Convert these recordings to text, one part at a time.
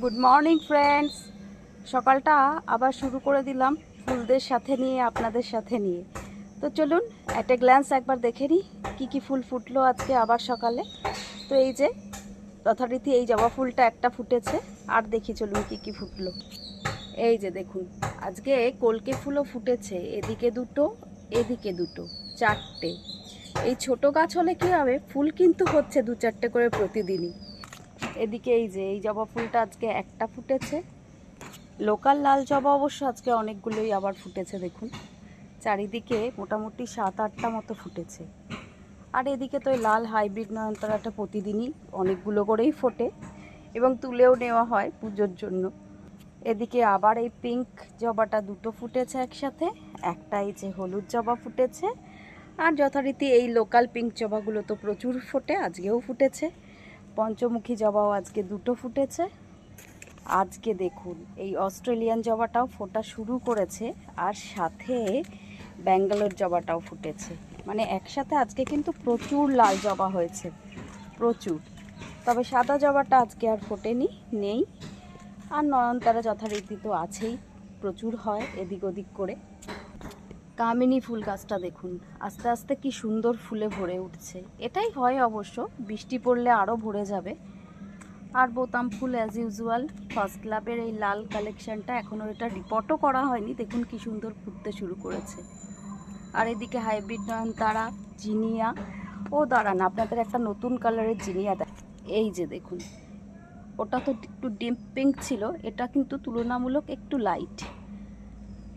Good morning friends. সকালটা আবার শুরু করে দিলাম ফুলদের সাথে নিয়ে, আপনাদের সাথে নিয়ে। তো চলুন একটা গ্ল্যান্স একবার দেখে নিই কী ফুল ফুটলো আজকে আবার সকালে। তো এই যে যথারীতি এই জবা ফুলটা একটা ফুটেছে, আর দেখি চলুন কী ফুটলো। এই যে দেখুন, আজকে কলকে ফুলও ফুটেছে, এদিকে দুটো এদিকে দুটো, চারটে। এই ছোট গাছ হলে কী হবে, ফুল কিন্তু হচ্ছে দু চারটে করে প্রতিদিনই। এদিকে এই যে এই জবা ফুলটা আজকে একটা ফুটেছে। লোকাল লাল জবা অবশ্য আজকে অনেকগুলোই আবার ফুটেছে, দেখুন চারিদিকে মোটামুটি 7-8টা মতো ফুটেছে। আর এদিকে তো লাল হাইব্রিড নয়নতারাটা প্রতিদিনই অনেকগুলো করেই ফোটে এবং তুলেও নেওয়া হয় পুজোর জন্য। এদিকে আবার এই পিঙ্ক জবাটা দুটো ফুটেছে একসাথে, একটা এই যে হলুদ জবা ফুটেছে। আর যথারীতি এই লোকাল পিঙ্ক জবাগুলো তো প্রচুর ফোটে, আজকেও ফুটেছে। পঞ্চমুখী জবাও আজকে দুটো ফুটেছে। আজকে দেখুন এই অস্ট্রেলিয়ান জবাটাও ফোটা শুরু করেছে, আর সাথে ব্যাঙ্গালোর জবাটাও ফুটেছে। মানে একসাথে আজকে কিন্তু প্রচুর লাল জবা হয়েছে, প্রচুর। তবে সাদা জবাটা আজকে আর ফোটেনি, নেই। আর নয়নতারা যথারীতি তো আছেই, প্রচুর হয় এদিক ওদিক করে। কামিনী ফুল গাছটা দেখুন আস্তে আস্তে কি সুন্দর ফুলে ভরে উঠছে। এটাই হয় অবশ্য, বৃষ্টি পড়লে আরও ভরে যাবে। আর বোতাম ফুল অ্যাজ ইউজুয়াল ফার্স্ট লাভের এই লাল কালেকশানটা এখনও এটা রিপোর্টও করা হয়নি, দেখুন কি সুন্দর ফুটতে শুরু করেছে। আর এদিকে হাইব্রিড নয়নতারা, জিনিয়া, ও দাঁড়ান আপনাদের একটা নতুন কালারের জিনিয়া দেখ। এই যে দেখুন, ওটা তো একটু ডিপ পিঙ্ক ছিল, এটা কিন্তু তুলনামূলক একটু লাইট।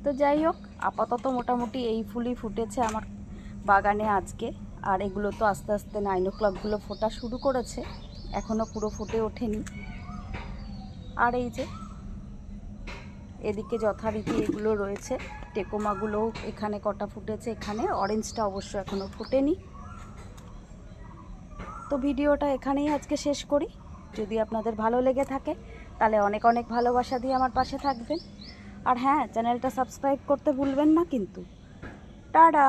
তো যাই হোক, আপাতত মোটামুটি এই ফুলই ফুটেছে আমার বাগানে আজকে। আর এগুলো তো আস্তে আস্তে 9 o'clockগুলো ফোটা শুরু করেছে, এখনও পুরো ফুটে ওঠেনি। আর এই যে এদিকে যথারীতি এগুলো রয়েছে, টেকোমাগুলোও এখানে কটা ফুটেছে, এখানে অরেঞ্জটা অবশ্য এখনও ফুটেনি। তো ভিডিওটা এখানেই আজকে শেষ করি। যদি আপনাদের ভালো লেগে থাকে তাহলে অনেক অনেক ভালোবাসা দিয়ে আমার পাশে থাকবেন। আর হ্যাঁ, চ্যানেলটা সাবস্ক্রাইব করতে ভুলবেন না কিন্তু। টাটা।